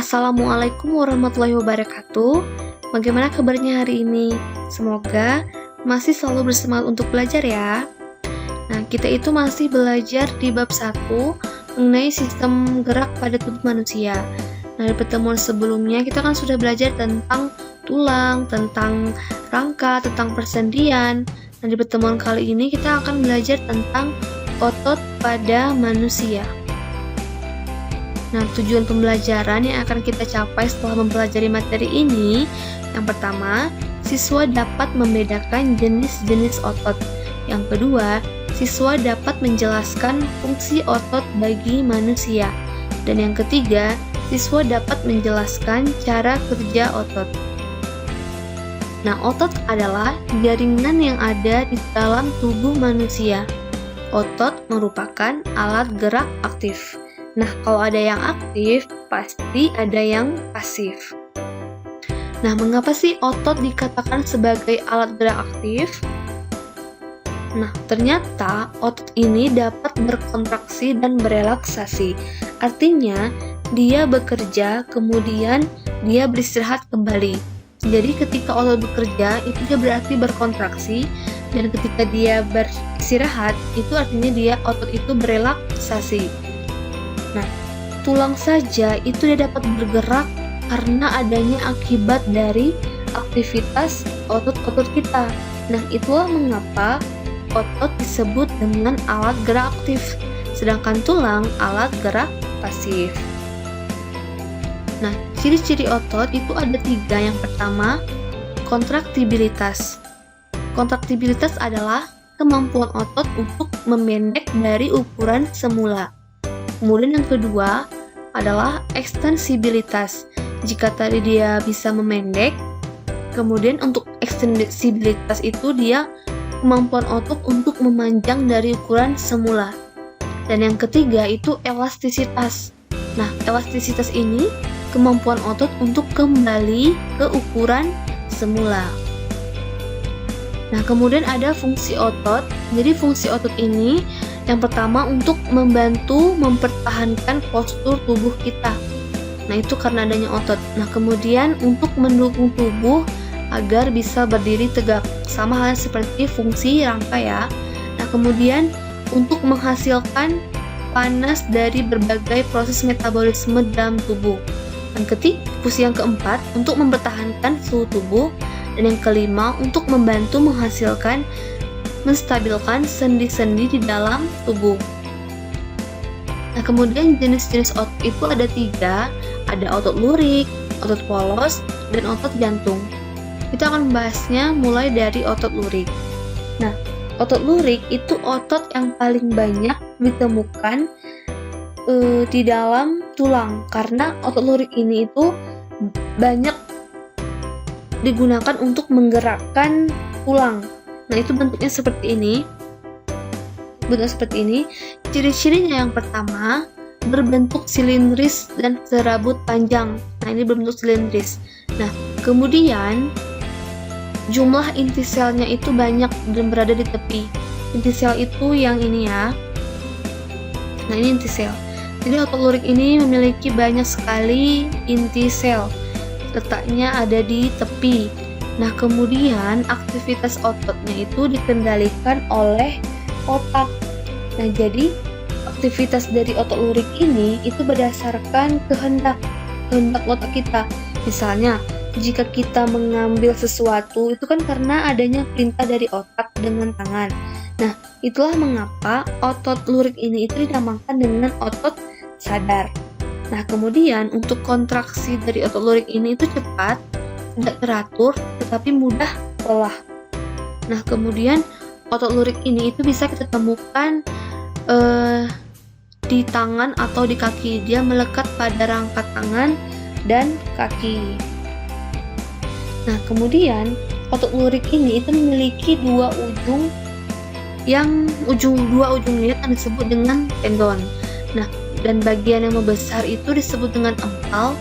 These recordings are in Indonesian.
Assalamualaikum warahmatullahi wabarakatuh. Bagaimana kabarnya hari ini? Semoga masih selalu bersemangat untuk belajar ya. Nah, kita itu masih belajar di bab 1 mengenai sistem gerak pada tubuh manusia. Nah, di pertemuan sebelumnya kita kan sudah belajar tentang tulang, tentang rangka, tentang persendian. Nah, di pertemuan kali ini kita akan belajar tentang otot pada manusia. Nah, tujuan pembelajaran yang akan kita capai setelah mempelajari materi ini, yang pertama, siswa dapat membedakan jenis-jenis otot. Yang kedua, siswa dapat menjelaskan fungsi otot bagi manusia. Dan yang ketiga, siswa dapat menjelaskan cara kerja otot. Nah, otot adalah jaringan yang ada di dalam tubuh manusia. Otot merupakan alat gerak aktif. Nah, kalau ada yang aktif, pasti ada yang pasif. Nah, mengapa sih otot dikatakan sebagai alat gerak aktif? Nah, ternyata otot ini dapat berkontraksi dan berelaksasi. Artinya, dia bekerja, kemudian dia beristirahat kembali. Jadi, ketika otot bekerja, itu dia berarti berkontraksi, dan ketika dia beristirahat, itu artinya otot itu berelaksasi. Nah, tulang saja itu dia dapat bergerak karena adanya akibat dari aktivitas otot-otot kita. Nah, itulah mengapa otot disebut dengan alat gerak aktif, sedangkan tulang alat gerak pasif. Nah, ciri-ciri otot itu ada 3. Yang pertama, kontraktibilitas. Kontraktibilitas adalah kemampuan otot untuk memendek dari ukuran semula. Kemudian yang kedua adalah ekstensibilitas. Jika tadi dia bisa memendek, kemudian untuk ekstensibilitas itu dia kemampuan otot untuk memanjang dari ukuran semula. Dan yang ketiga itu elastisitas. Nah, elastisitas ini kemampuan otot untuk kembali ke ukuran semula. Nah, kemudian ada fungsi otot. Jadi fungsi otot ini yang pertama untuk membantu mempertahankan postur tubuh kita. Nah, itu karena adanya otot. Nah, kemudian untuk mendukung tubuh agar bisa berdiri tegak. Sama halnya seperti fungsi rangka ya. Nah, kemudian untuk menghasilkan panas dari berbagai proses metabolisme dalam tubuh. Dan fungsi yang keempat untuk mempertahankan suhu tubuh. Dan yang kelima untuk membantu menstabilkan sendi-sendi di dalam tubuh. Nah, kemudian jenis-jenis otot itu ada 3, ada otot lurik, otot polos, dan otot jantung. Kita akan membahasnya mulai dari otot lurik. Nah, otot lurik itu otot yang paling banyak ditemukan di dalam tulang, karena otot lurik ini itu banyak digunakan untuk menggerakkan tulang. Nah, itu bentuknya seperti ini. Ciri-cirinya yang pertama, berbentuk silindris dan serabut panjang. Nah, ini berbentuk silindris. Nah, kemudian jumlah inti selnya itu banyak dan berada di tepi. Inti sel itu yang ini ya. Nah, ini inti sel. Jadi otot lurik ini memiliki banyak sekali inti sel. Letaknya ada di tepi. Nah, kemudian aktivitas ototnya itu dikendalikan oleh otak. Nah, jadi aktivitas dari otot lurik ini itu berdasarkan kehendak otak kita. Misalnya, jika kita mengambil sesuatu itu kan karena adanya perintah dari otak dengan tangan. Nah, itulah mengapa otot lurik ini itu dinamakan dengan otot sadar. Nah, kemudian untuk kontraksi dari otot lurik ini itu cepat, tidak teratur, tetapi mudah lelah. Nah, kemudian otot lurik ini itu bisa kita temukan di tangan atau di kaki. Dia melekat pada rangka tangan dan kaki. Nah, kemudian otot lurik ini itu memiliki dua ujungnya yang disebut dengan tendon. Nah, dan bagian yang membesar itu disebut dengan empal,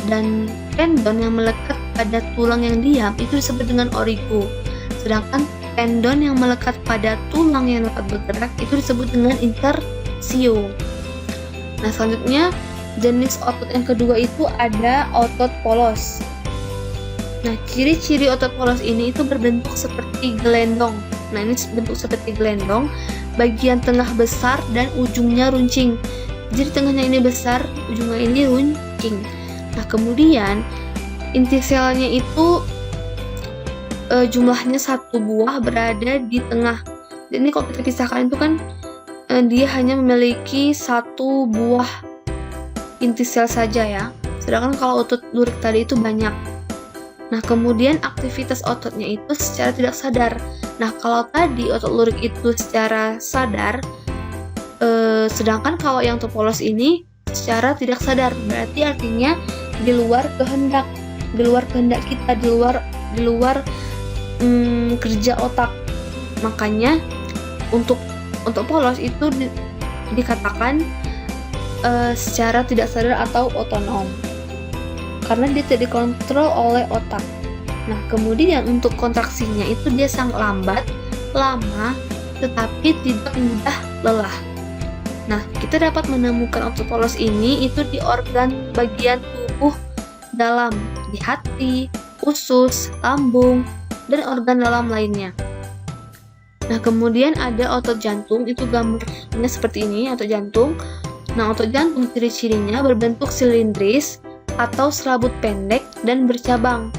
dan tendon yang melekat pada tulang yang diam itu disebut dengan origo. Sedangkan tendon yang melekat pada tulang yang dapat bergerak itu disebut dengan intersio. Nah, selanjutnya jenis otot yang kedua itu ada otot polos. Nah, ciri-ciri otot polos ini itu berbentuk seperti gelendong. Nah, ini bentuk seperti gelendong, bagian tengah besar dan ujungnya runcing. Jadi tengahnya ini besar, ujungnya ini runcing. Nah, kemudian inti selnya itu jumlahnya 1 buah berada di tengah. Jadi kalau kita pisahkan itu kan dia hanya memiliki 1 buah inti sel saja ya. Sedangkan kalau otot lurik tadi itu banyak. Nah, kemudian aktivitas ototnya itu secara tidak sadar. Nah, kalau tadi otot lurik itu secara sadar, sedangkan kalau yang otot polos ini secara tidak sadar. Berarti artinya di luar kehendak kita, di luar kerja otak. Makanya untuk polos itu dikatakan secara tidak sadar atau otonom, karena dia tidak dikontrol oleh otak. Nah, kemudian untuk kontraksinya itu dia sangat lambat, lama, tetapi tidak mudah lelah. Nah, kita dapat menemukan otot polos ini itu di organ bagian tubuh dalam, di hati, usus, lambung, dan organ dalam lainnya. Nah, kemudian ada otot jantung, itu gambarnya seperti ini, otot jantung. Nah, otot jantung ciri-cirinya berbentuk silindris atau serabut pendek dan bercabang.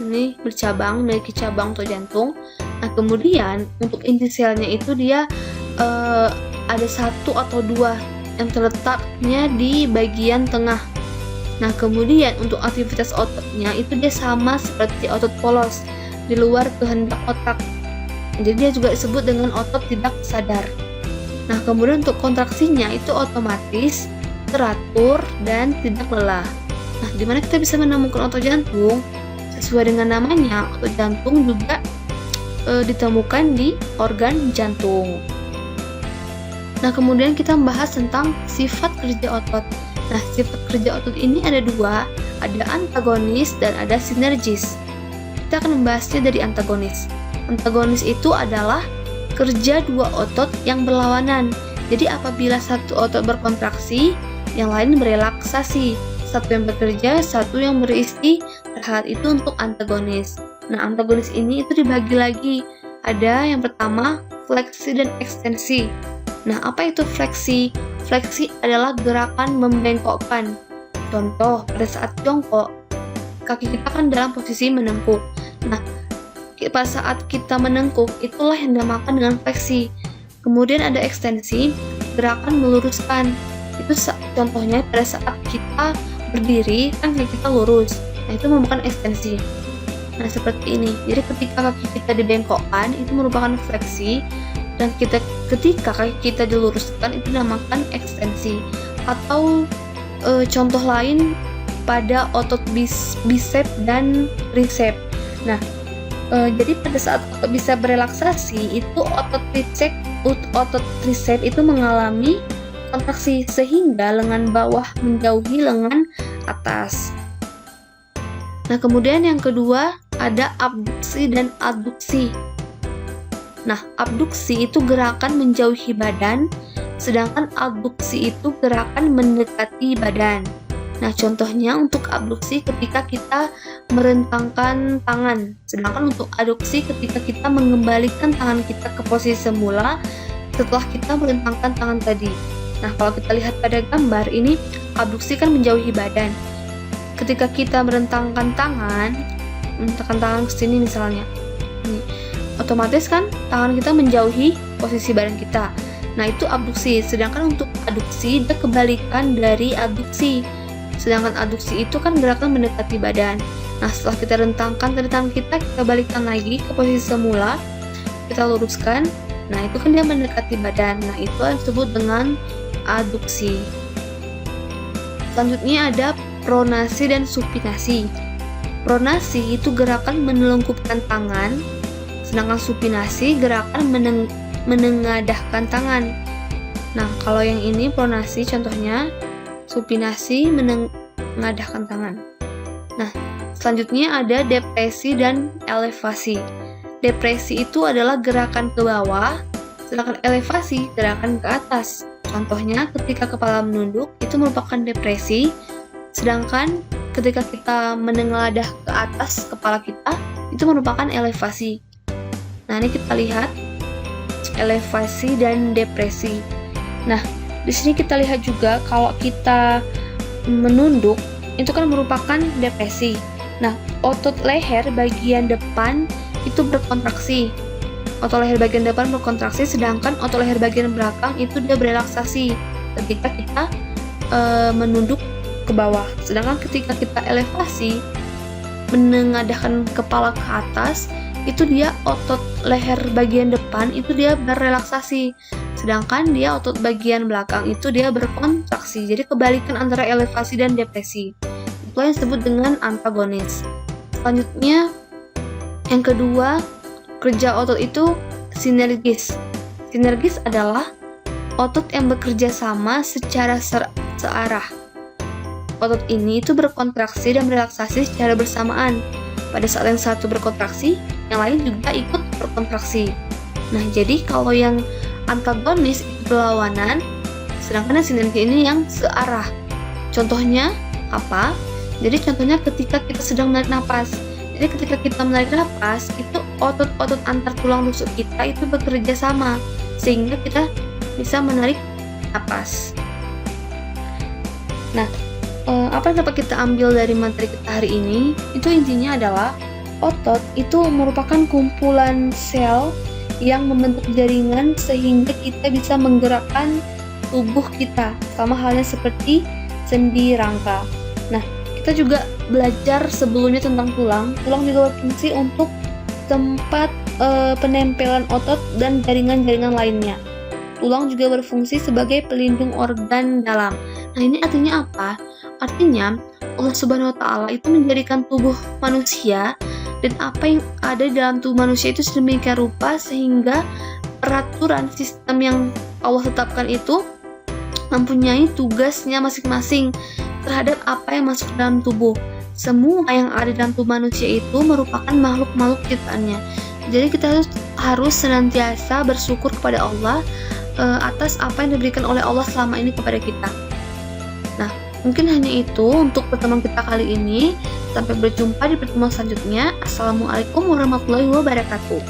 Ini bercabang, memiliki cabang otot jantung. Nah, kemudian untuk inti selnya itu dia ada 1 atau 2 yang terletaknya di bagian tengah. Nah, kemudian untuk aktivitas ototnya itu dia sama seperti otot polos, di luar kehendak otak. Jadi dia juga disebut dengan otot tidak sadar. Nah, kemudian untuk kontraksinya itu otomatis, teratur, dan tidak lelah. Nah, di mana kita bisa menemukan otot jantung? Sesuai dengan namanya, otot jantung juga ditemukan di organ jantung. Nah, kemudian kita membahas tentang sifat kerja otot. Nah, sifat kerja otot ini ada 2, ada antagonis dan ada sinergis. Kita akan membahasnya dari antagonis. Antagonis itu adalah kerja 2 otot yang berlawanan. Jadi apabila satu otot berkontraksi, yang lain berelaksasi. Satu yang bekerja, satu yang beristirahat, itu untuk antagonis. Nah, antagonis ini itu dibagi lagi. Ada yang pertama, fleksi dan ekstensi. Nah, apa itu fleksi? Fleksi adalah gerakan membengkokkan. Contoh, pada saat jongkok, kaki kita kan dalam posisi menengkuk. Nah, pada saat kita menengkuk, itulah yang dinamakan dengan fleksi. Kemudian ada ekstensi, gerakan meluruskan. Itu contohnya pada saat kita berdiri, kan kaki kita lurus. Nah, itu merupakan ekstensi. Nah, seperti ini. Jadi ketika kaki kita dibengkokkan, itu merupakan fleksi. Dan ketika kaki kita diluruskan, itu dinamakan ekstensi. Atau contoh lain pada otot bicep dan tricep. Nah, jadi pada saat otot bisa berelaksasi, itu otot tricep itu mengalami kontraksi sehingga lengan bawah menjauhi lengan atas. Nah, kemudian yang kedua ada abduksi dan adduksi. Nah, abduksi itu gerakan menjauhi badan, sedangkan adduksi itu gerakan mendekati badan. Nah, contohnya untuk abduksi ketika kita merentangkan tangan, sedangkan untuk adduksi ketika kita mengembalikan tangan kita ke posisi semula setelah kita merentangkan tangan tadi. Nah, kalau kita lihat pada gambar ini, abduksi kan menjauhi badan. Ketika kita merentangkan tangan ke sini misalnya, otomatis kan tangan kita menjauhi posisi badan kita. Nah, itu abduksi. Sedangkan untuk adduksi, dia kebalikan dari abduksi. Sedangkan adduksi itu kan gerakan mendekati badan. Nah, setelah kita rentangkan tadi tangan kita balikkan lagi ke posisi semula, kita luruskan. Nah, itu kan dia mendekati badan. Nah, itu disebut dengan adduksi. Selanjutnya ada pronasi dan supinasi. Pronasi itu gerakan menelungkupkan tangan, sedangkan supinasi gerakan menengadahkan tangan. Nah, kalau yang ini pronasi contohnya, supinasi menengadahkan tangan. Nah, selanjutnya ada depresi dan elevasi. Depresi itu adalah gerakan ke bawah, sedangkan elevasi gerakan ke atas. Contohnya, ketika kepala menunduk itu merupakan depresi, sedangkan ketika kita menengadah ke atas kepala kita itu merupakan elevasi. Nah, ini kita lihat elevasi dan depresi. Nah, di sini kita lihat juga kalau kita menunduk itu kan merupakan depresi. Nah, otot leher bagian depan itu berkontraksi. Otot leher bagian depan berkontraksi, sedangkan otot leher bagian belakang itu dia berelaksasi ketika kita menunduk ke bawah. Sedangkan ketika kita elevasi, menengadahkan kepala ke atas, itu dia otot leher bagian depan itu dia berrelaksasi, sedangkan dia otot bagian belakang itu dia berkontraksi. Jadi kebalikan antara elevasi dan depresi. Itulah yang disebut dengan antagonis. Selanjutnya, yang kedua, kerja otot itu sinergis. Sinergis adalah otot yang bekerja sama secara searah. Otot ini itu berkontraksi dan relaksasi secara bersamaan. Pada saat yang satu berkontraksi, yang lain juga ikut berkontraksi. Nah, jadi kalau yang antagonis itu berlawanan, sedangkan yang sinergi ini yang searah. Contohnya apa? Jadi contohnya ketika kita sedang menarik napas. Jadi ketika kita menarik napas, itu otot-otot antar tulang rusuk kita itu bekerja sama, sehingga kita bisa menarik napas. Nah, apa yang dapat kita ambil dari materi kita hari ini? Itu intinya adalah otot itu merupakan kumpulan sel yang membentuk jaringan sehingga kita bisa menggerakkan tubuh kita, sama halnya seperti sendi rangka. Nah, kita juga belajar sebelumnya tentang tulang. Tulang juga berfungsi untuk tempat penempelan otot dan jaringan-jaringan lainnya. Tulang juga berfungsi sebagai pelindung organ dalam. Nah, ini artinya apa? Artinya, Allah Subhanahu wa Ta'ala itu menjadikan tubuh manusia dan apa yang ada di dalam tubuh manusia itu sedemikian rupa sehingga peraturan sistem yang Allah tetapkan itu mempunyai tugasnya masing-masing terhadap apa yang masuk ke dalam tubuh. Semua yang ada dalam tubuh manusia itu merupakan makhluk-makhluk ciptaannya. Jadi kita harus senantiasa bersyukur kepada Allah atas apa yang diberikan oleh Allah selama ini kepada kita. Nah, mungkin hanya itu untuk pertemuan kita kali ini. Sampai berjumpa di pertemuan selanjutnya. Assalamualaikum warahmatullahi wabarakatuh.